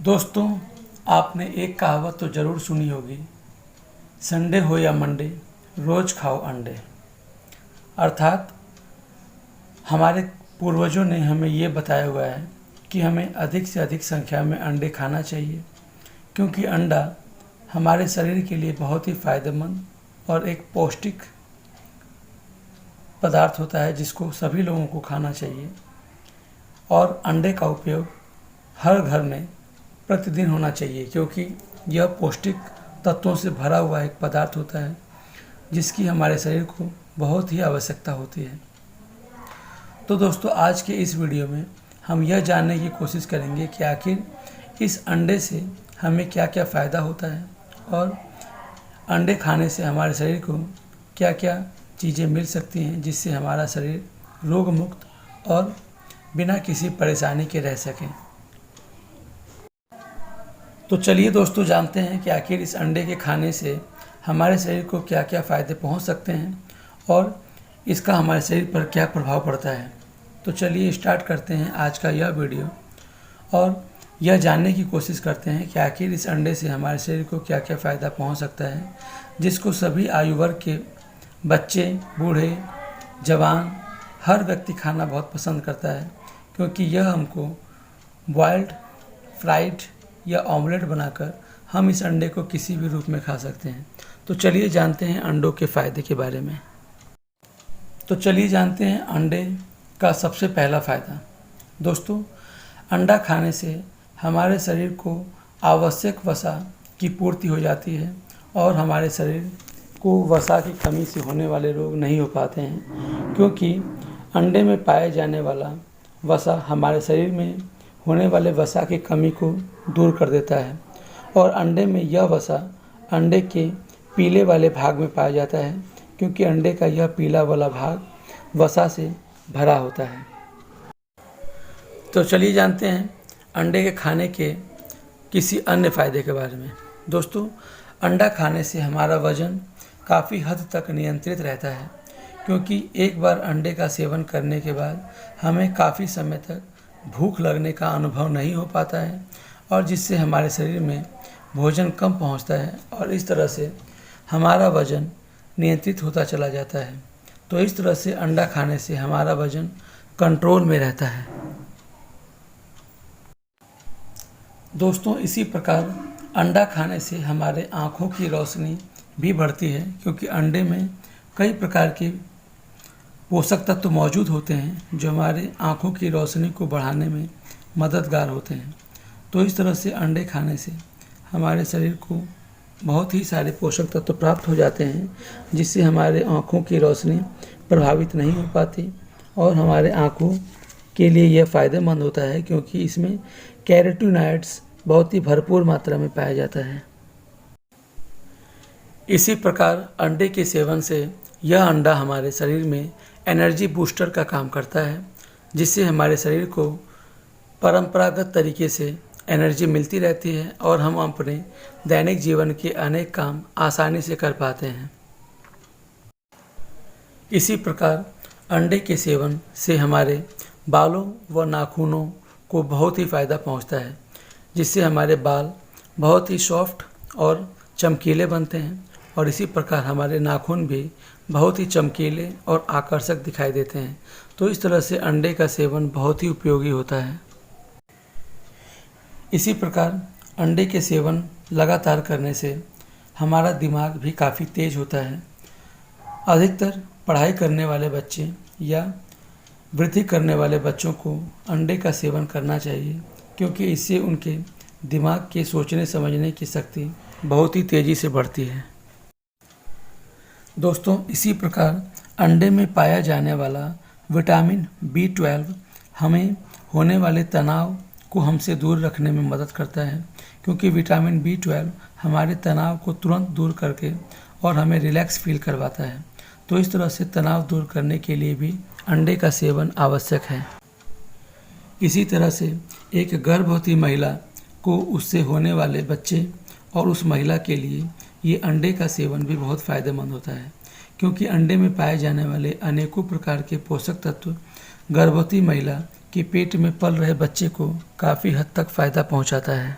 दोस्तों, आपने एक कहावत तो ज़रूर सुनी होगी, संडे हो या मंडे रोज़ खाओ अंडे। अर्थात हमारे पूर्वजों ने हमें ये बताया हुआ है कि हमें अधिक से अधिक संख्या में अंडे खाना चाहिए, क्योंकि अंडा हमारे शरीर के लिए बहुत ही फ़ायदेमंद और एक पौष्टिक पदार्थ होता है जिसको सभी लोगों को खाना चाहिए। और अंडे का उपयोग हर घर में प्रतिदिन होना चाहिए, क्योंकि यह पौष्टिक तत्वों से भरा हुआ एक पदार्थ होता है जिसकी हमारे शरीर को बहुत ही आवश्यकता होती है। तो दोस्तों, आज के इस वीडियो में हम यह जानने की कोशिश करेंगे कि आखिर इस अंडे से हमें क्या क्या फ़ायदा होता है और अंडे खाने से हमारे शरीर को क्या क्या चीज़ें मिल सकती हैं जिससे हमारा शरीर रोग मुक्त और बिना किसी परेशानी के रह सकें। तो चलिए दोस्तों, जानते हैं कि आखिर इस अंडे के खाने से हमारे शरीर को क्या क्या फ़ायदे पहुंच सकते हैं और इसका हमारे शरीर पर क्या प्रभाव पड़ता है। तो चलिए स्टार्ट करते हैं आज का यह वीडियो और यह जानने की कोशिश करते हैं कि आखिर इस अंडे से हमारे शरीर को क्या क्या फ़ायदा पहुंच सकता है, जिसको सभी आयु वर्ग के बच्चे, बूढ़े, जवान, हर व्यक्ति खाना बहुत पसंद करता है, क्योंकि यह हमको बॉइल्ड, फ्राइड या ऑमलेट बनाकर हम इस अंडे को किसी भी रूप में खा सकते हैं। तो चलिए जानते हैं अंडों के फ़ायदे के बारे में। तो चलिए जानते हैं अंडे का सबसे पहला फ़ायदा। दोस्तों, अंडा खाने से हमारे शरीर को आवश्यक वसा की पूर्ति हो जाती है और हमारे शरीर को वसा की कमी से होने वाले रोग नहीं हो पाते हैं, क्योंकि अंडे में पाए जाने वाला वसा हमारे शरीर में होने वाले वसा की कमी को दूर कर देता है। और अंडे में यह वसा अंडे के पीले वाले भाग में पाया जाता है, क्योंकि अंडे का यह पीला वाला भाग वसा से भरा होता है। तो चलिए जानते हैं अंडे के खाने के किसी अन्य फ़ायदे के बारे में। दोस्तों, अंडा खाने से हमारा वज़न काफ़ी हद तक नियंत्रित रहता है, क्योंकि एक बार अंडे का सेवन करने के बाद हमें काफ़ी समय तक भूख लगने का अनुभव नहीं हो पाता है, और जिससे हमारे शरीर में भोजन कम पहुंचता है और इस तरह से हमारा वज़न नियंत्रित होता चला जाता है। तो इस तरह से अंडा खाने से हमारा वज़न कंट्रोल में रहता है। दोस्तों, इसी प्रकार अंडा खाने से हमारे आँखों की रोशनी भी बढ़ती है, क्योंकि अंडे में कई प्रकार के पोषक तत्व मौजूद होते हैं जो हमारे आँखों की रोशनी को बढ़ाने में मददगार होते हैं। तो इस तरह से अंडे खाने से हमारे शरीर को बहुत ही सारे पोषक तत्व प्राप्त हो जाते हैं, जिससे हमारे आँखों की रोशनी प्रभावित नहीं हो पाती और हमारे आँखों के लिए यह फ़ायदेमंद होता है, क्योंकि इसमें कैरोटीनॉइड्स बहुत ही भरपूर मात्रा में पाया जाता है। इसी प्रकार अंडे के सेवन से यह अंडा हमारे शरीर में एनर्जी बूस्टर का काम करता है, जिससे हमारे शरीर को परंपरागत तरीके से एनर्जी मिलती रहती है और हम अपने दैनिक जीवन के अनेक काम आसानी से कर पाते हैं। इसी प्रकार अंडे के सेवन से हमारे बालों व नाखूनों को बहुत ही फ़ायदा पहुंचता है, जिससे हमारे बाल बहुत ही सॉफ्ट और चमकीले बनते हैं, और इसी प्रकार हमारे नाखून भी बहुत ही चमकीले और आकर्षक दिखाई देते हैं। तो इस तरह से अंडे का सेवन बहुत ही उपयोगी होता है। इसी प्रकार अंडे के सेवन लगातार करने से हमारा दिमाग भी काफ़ी तेज होता है। अधिकतर पढ़ाई करने वाले बच्चे या वृद्धि करने वाले बच्चों को अंडे का सेवन करना चाहिए, क्योंकि इससे उनके दिमाग के सोचने समझने की शक्ति बहुत ही तेज़ी से बढ़ती है। दोस्तों, इसी प्रकार अंडे में पाया जाने वाला विटामिन B12 हमें होने वाले तनाव को हमसे दूर रखने में मदद करता है, क्योंकि विटामिन B12 हमारे तनाव को तुरंत दूर करके और हमें रिलैक्स फील करवाता है। तो इस तरह से तनाव दूर करने के लिए भी अंडे का सेवन आवश्यक है। इसी तरह से एक गर्भवती महिला को उससे होने वाले बच्चे और उस महिला के लिए ये अंडे का सेवन भी बहुत फ़ायदेमंद होता है, क्योंकि अंडे में पाए जाने वाले अनेकों प्रकार के पोषक तत्व गर्भवती महिला के पेट में पल रहे बच्चे को काफ़ी हद तक फ़ायदा पहुंचाता है।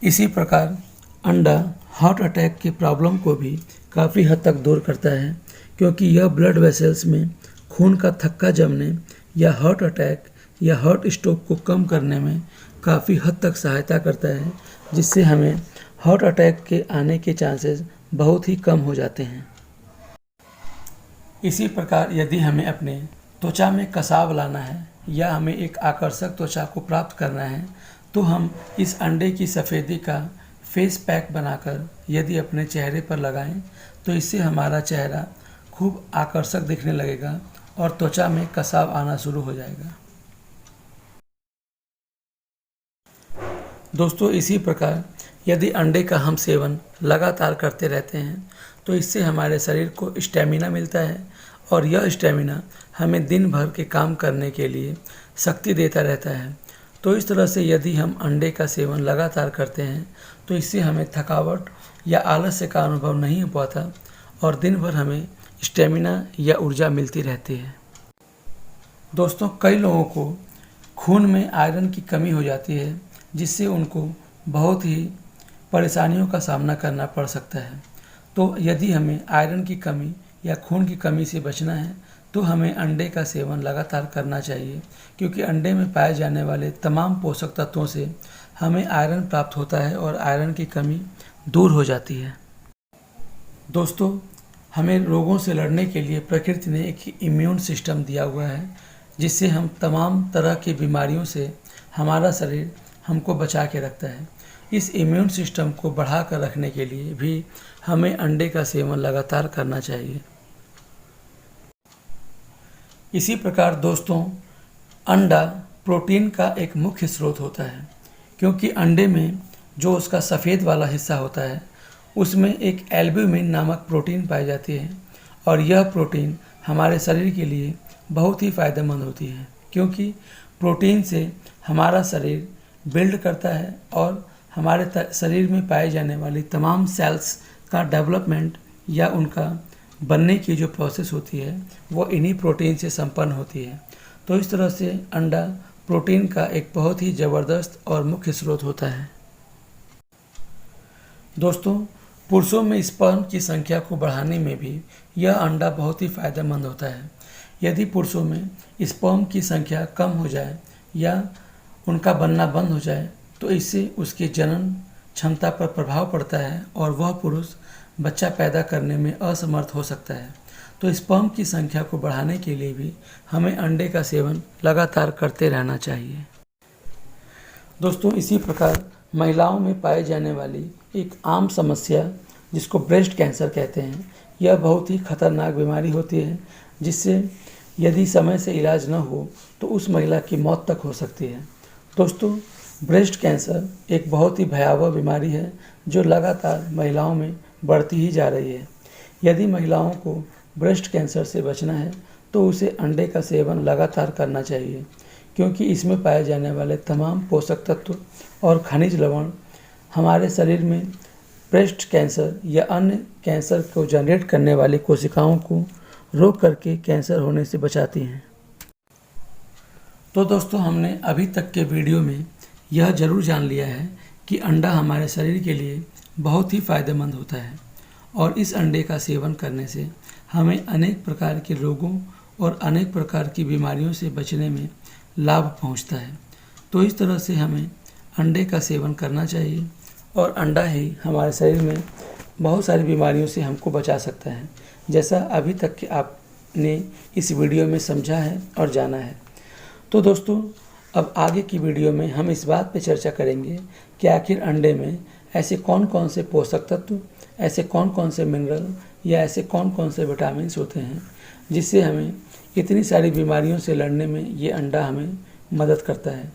इसी प्रकार अंडा हार्ट अटैक की प्रॉब्लम को भी काफ़ी हद तक दूर करता है, क्योंकि यह ब्लड वेसल्स में खून का थक्का जमने या हार्ट अटैक या हार्ट स्ट्रोक को कम करने में काफ़ी हद तक सहायता करता है, जिससे हमें हार्ट अटैक के आने के चांसेस बहुत ही कम हो जाते हैं। इसी प्रकार यदि हमें अपने त्वचा में कसाव लाना है या हमें एक आकर्षक त्वचा को प्राप्त करना है, तो हम इस अंडे की सफ़ेदी का फेस पैक बनाकर यदि अपने चेहरे पर लगाएं, तो इससे हमारा चेहरा खूब आकर्षक दिखने लगेगा और त्वचा में कसाव आना शुरू हो जाएगा। दोस्तों, इसी प्रकार यदि अंडे का हम सेवन लगातार करते रहते हैं, तो इससे हमारे शरीर को स्टेमिना मिलता है और यह स्टेमिना हमें दिन भर के काम करने के लिए शक्ति देता रहता है। तो इस तरह से यदि हम अंडे का सेवन लगातार करते हैं, तो इससे हमें थकावट या आलस्य का अनुभव नहीं हो पाता और दिन भर हमें स्टेमिना या ऊर्जा मिलती रहती है। दोस्तों, कई लोगों को खून में आयरन की कमी हो जाती है, जिससे उनको बहुत ही परेशानियों का सामना करना पड़ सकता है। तो यदि हमें आयरन की कमी या खून की कमी से बचना है, तो हमें अंडे का सेवन लगातार करना चाहिए, क्योंकि अंडे में पाए जाने वाले तमाम पोषक तत्वों से हमें आयरन प्राप्त होता है और आयरन की कमी दूर हो जाती है। दोस्तों, हमें रोगों से लड़ने के लिए प्रकृति ने एक इम्यून सिस्टम दिया हुआ है, जिससे हम तमाम तरह की बीमारियों से हमारा शरीर हमको बचा के रखता है। इस इम्यून सिस्टम को बढ़ा कर रखने के लिए भी हमें अंडे का सेवन लगातार करना चाहिए। इसी प्रकार दोस्तों, अंडा प्रोटीन का एक मुख्य स्रोत होता है, क्योंकि अंडे में जो उसका सफ़ेद वाला हिस्सा होता है, उसमें एक एल्ब्यूमिन नामक प्रोटीन पाई जाती है और यह प्रोटीन हमारे शरीर के लिए बहुत ही फ़ायदेमंद होती है, क्योंकि प्रोटीन से हमारा शरीर बिल्ड करता है और हमारे शरीर में पाए जाने वाली तमाम सेल्स का डेवलपमेंट या उनका बनने की जो प्रोसेस होती है, वो इन्हीं प्रोटीन से संपन्न होती है। तो इस तरह से अंडा प्रोटीन का एक बहुत ही ज़बरदस्त और मुख्य स्रोत होता है। दोस्तों, पुरुषों में स्पर्म की संख्या को बढ़ाने में भी यह अंडा बहुत ही फ़ायदेमंद होता है। यदि पुरुषों में स्पर्म की संख्या कम हो जाए या उनका बनना बंद हो जाए, तो इससे उसके जनन क्षमता पर प्रभाव पड़ता है और वह पुरुष बच्चा पैदा करने में असमर्थ हो सकता है। तो स्पर्म की संख्या को बढ़ाने के लिए भी हमें अंडे का सेवन लगातार करते रहना चाहिए। दोस्तों, इसी प्रकार महिलाओं में पाए जाने वाली एक आम समस्या, जिसको ब्रेस्ट कैंसर कहते हैं, यह बहुत ही खतरनाक बीमारी होती है, जिससे यदि समय से इलाज न हो तो उस महिला की मौत तक हो सकती है। दोस्तों, ब्रेस्ट कैंसर एक बहुत ही भयावह बीमारी है, जो लगातार महिलाओं में बढ़ती ही जा रही है। यदि महिलाओं को ब्रेस्ट कैंसर से बचना है, तो उसे अंडे का सेवन लगातार करना चाहिए, क्योंकि इसमें पाए जाने वाले तमाम पोषक तत्व और खनिज लवण हमारे शरीर में ब्रेस्ट कैंसर या अन्य कैंसर को जनरेट करने वाली कोशिकाओं को रोक करके कैंसर होने से बचाती हैं। तो दोस्तों, हमने अभी तक के वीडियो में यह ज़रूर जान लिया है कि अंडा हमारे शरीर के लिए बहुत ही फ़ायदेमंद होता है और इस अंडे का सेवन करने से हमें अनेक प्रकार के रोगों और अनेक प्रकार की बीमारियों से बचने में लाभ पहुंचता है। तो इस तरह से हमें अंडे का सेवन करना चाहिए और अंडा ही हमारे शरीर में बहुत सारी बीमारियों से हमको बचा सकता है, जैसा अभी तक कि आपने इस वीडियो में समझा है और जाना है। तो दोस्तों, अब आगे की वीडियो में हम इस बात पर चर्चा करेंगे कि आखिर अंडे में ऐसे कौन कौन से पोषक तत्व, ऐसे कौन कौन से मिनरल या ऐसे कौन कौन से विटामिन होते हैं, जिससे हमें इतनी सारी बीमारियों से लड़ने में ये अंडा हमें मदद करता है।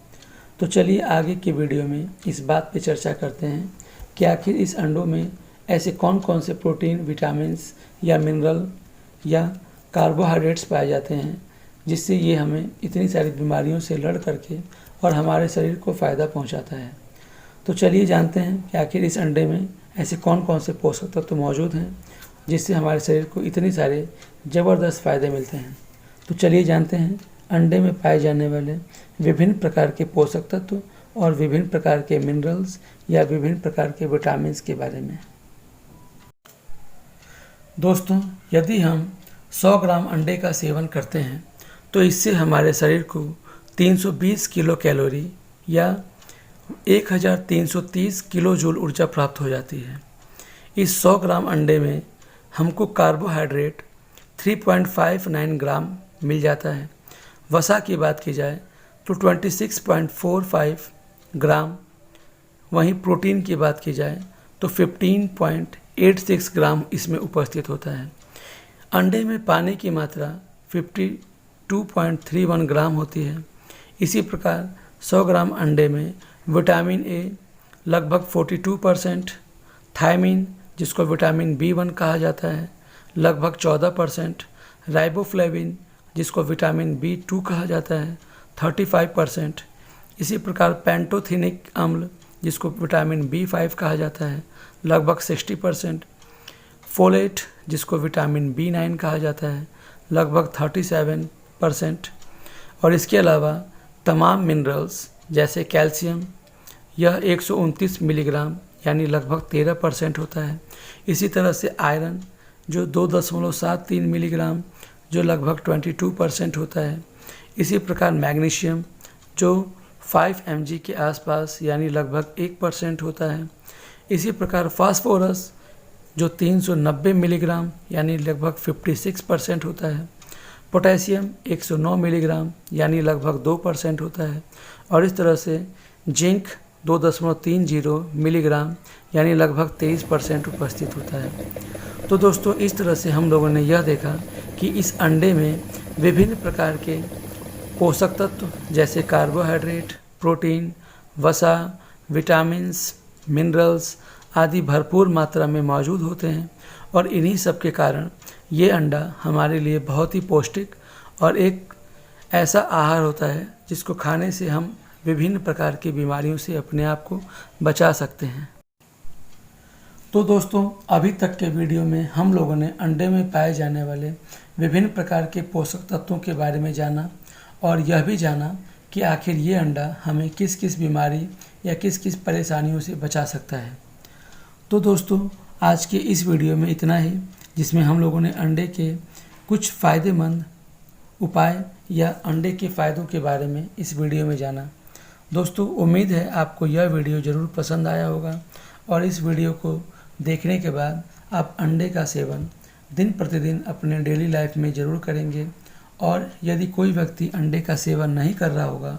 तो चलिए आगे की वीडियो में इस बात पे चर्चा करते हैं कि आखिर इस अंडों में ऐसे कौन कौन से प्रोटीन, विटामिन्स या मिनरल या कार्बोहाइड्रेट्स पाए जाते हैं, जिससे ये हमें इतनी सारी बीमारियों से लड़ करके और हमारे शरीर को फ़ायदा पहुंचाता है। तो चलिए जानते हैं कि आखिर इस अंडे में ऐसे कौन कौन से पोषक तत्व मौजूद हैं, जिससे हमारे शरीर को इतने सारे ज़बरदस्त फ़ायदे मिलते हैं। तो चलिए जानते हैं अंडे में पाए जाने वाले विभिन्न प्रकार के पोषक तत्व और विभिन्न प्रकार के मिनरल्स या विभिन्न प्रकार के विटामिन्स के बारे में। दोस्तों, यदि हम 100 ग्राम अंडे का सेवन करते हैं तो इससे हमारे शरीर को 320 किलो कैलोरी या 1330 किलो जूल ऊर्जा प्राप्त हो जाती है। इस 100 ग्राम अंडे में हमको कार्बोहाइड्रेट 3.59 ग्राम मिल जाता है। वसा की बात की जाए तो 26.45 ग्राम, वहीं प्रोटीन की बात की जाए तो 15.86 ग्राम इसमें उपस्थित होता है। अंडे में पानी की मात्रा 52.31 ग्राम होती है। इसी प्रकार 100 ग्राम अंडे में विटामिन ए लगभग 42%, थायमिन जिसको विटामिन B1 कहा जाता है लगभग 14%, राइबोफ्लेविन जिसको विटामिन B2 कहा जाता है 35%, इसी प्रकार पेंटोथेनिक अम्ल जिसको विटामिन B5 कहा जाता है लगभग 60%, फोलेट जिसको विटामिन B9 कहा जाता है लगभग 37%, और इसके अलावा तमाम मिनरल्स जैसे कैल्शियम यह 129 मिलीग्राम यानी लगभग 13% होता है। इसी तरह से आयरन जो 2.73 मिलीग्राम जो लगभग 22% होता है। इसी प्रकार मैग्नीशियम जो 5 mg के आसपास यानी लगभग 1% होता है। इसी प्रकार फास्फोरस जो 390 मिलीग्राम यानी लगभग 56% होता है। पोटेशियम 109 मिलीग्राम यानी लगभग 2% होता है। और इस तरह से जिंक 2.30 मिलीग्राम यानी लगभग 23% उपस्थित होता है। तो दोस्तों, इस तरह से हम लोगों ने यह देखा कि इस अंडे में विभिन्न प्रकार के पोषक तत्व जैसे कार्बोहाइड्रेट, प्रोटीन, वसा, विटामिन्स, मिनरल्स आदि भरपूर मात्रा में मौजूद होते हैं, और इन्हीं सब के कारण ये अंडा हमारे लिए बहुत ही पौष्टिक और एक ऐसा आहार होता है जिसको खाने से हम विभिन्न प्रकार की बीमारियों से अपने आप को बचा सकते हैं। तो दोस्तों, अभी तक के वीडियो में हम लोगों ने अंडे में पाए जाने वाले विभिन्न प्रकार के पोषक तत्वों के बारे में जाना, और यह भी जाना कि आखिर ये अंडा हमें किस किस बीमारी या किस किस परेशानियों से बचा सकता है। तो दोस्तों, आज के इस वीडियो में इतना ही, जिसमें हम लोगों ने अंडे के कुछ फ़ायदेमंद उपाय या अंडे के फ़ायदों के बारे में इस वीडियो में जाना। दोस्तों, उम्मीद है आपको यह वीडियो ज़रूर पसंद आया होगा, और इस वीडियो को देखने के बाद आप अंडे का सेवन दिन प्रतिदिन अपने डेली लाइफ में ज़रूर करेंगे। और यदि कोई व्यक्ति अंडे का सेवन नहीं कर रहा होगा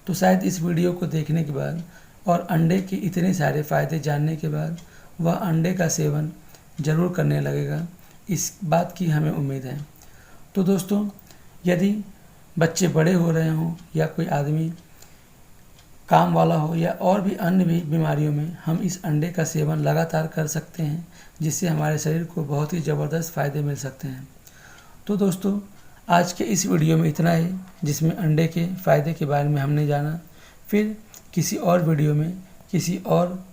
तो शायद इस वीडियो को देखने के बाद और अंडे के इतने सारे फ़ायदे जानने के बाद वह अंडे का सेवन ज़रूर करने लगेगा, इस बात की हमें उम्मीद है। तो दोस्तों, यदि बच्चे बड़े हो रहे हों या कोई आदमी काम वाला हो या और भी अन्य भी बीमारियों में हम इस अंडे का सेवन लगातार कर सकते हैं, जिससे हमारे शरीर को बहुत ही ज़बरदस्त फ़ायदे मिल सकते हैं। तो दोस्तों, आज के इस वीडियो में इतना ही, जिसमें अंडे के फ़ायदे के बारे में हमने जाना। फिर किसी और वीडियो में किसी और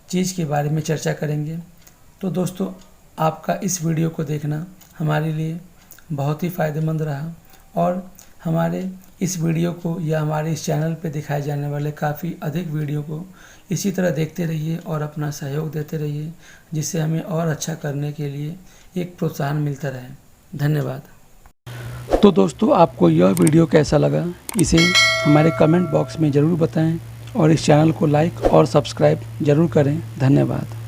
चीज़ के बारे में चर्चा करेंगे। तो दोस्तों, आपका इस वीडियो को देखना हमारे लिए बहुत ही फ़ायदेमंद रहा, और हमारे इस वीडियो को या हमारे इस चैनल पे दिखाए जाने वाले काफ़ी अधिक वीडियो को इसी तरह देखते रहिए और अपना सहयोग देते रहिए, जिससे हमें और अच्छा करने के लिए एक प्रोत्साहन मिलता रहे। धन्यवाद। तो दोस्तों, आपको यह वीडियो कैसा लगा इसे हमारे कमेंट बॉक्स में ज़रूर बताएं, और इस चैनल को लाइक और सब्सक्राइब ज़रूर करें। धन्यवाद।